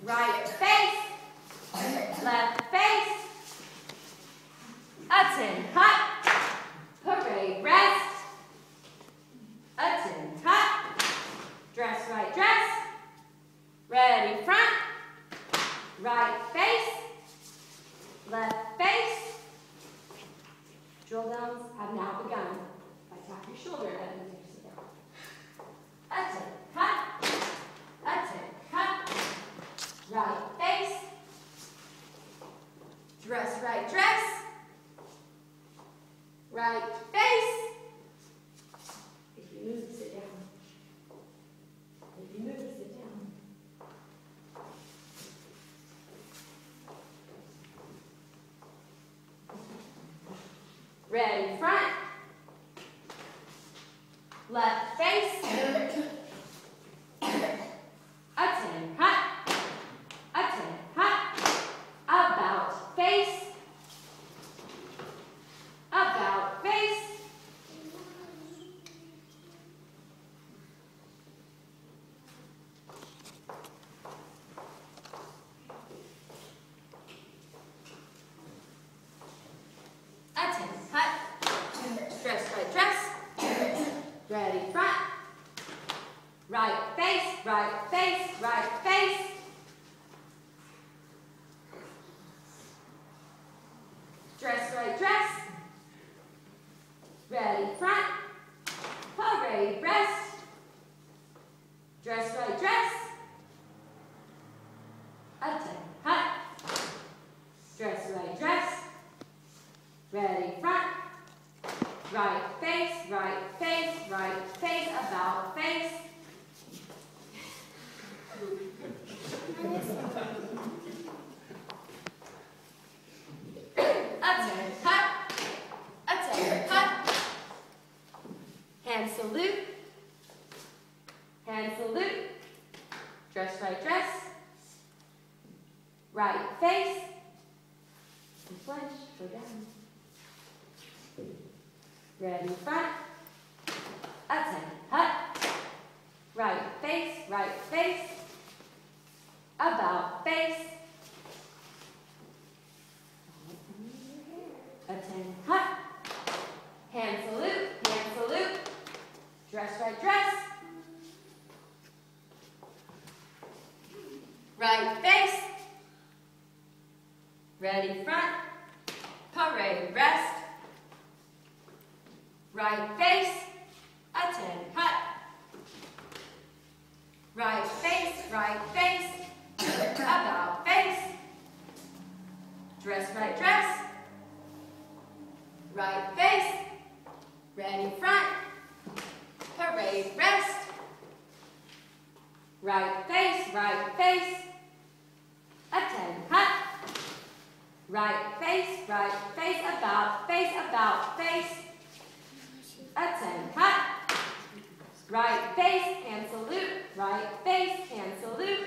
right face, left face, a 10 hut, parade rest, a 10 hut, dress right dress, ready front, right face, left face. Drill downs have now begun. If I tap your shoulder, that means you sit down. A 10 hut, a 10 hut, right face, dress right dress, right face. If you move, sit down. If you move, sit down. Ready, front, left face, a 10 hut, a 10 hut, about face, about face, a 10 hut, dress right dress, ready front, right face, right face, right face, dress right dress, ready front, parade rest, dress right dress, a 10 hut, dress right dress, ready front, right face, right face, right face, about face. A 10 hut, a 10 hut. Hand salute, dress right dress, right face, and flinch, go down. Ready front, a 10 hut, right face, about face, a 10 hut, hand salute, dress right dress, right face, ready front, parade rest, right face, a 10 hut, right face, about face, dress right dress, right face, ready front, parade rest, right face, a 10 hut, right face, about face, a 10 hut, right face, hand salute, right face, hand salute,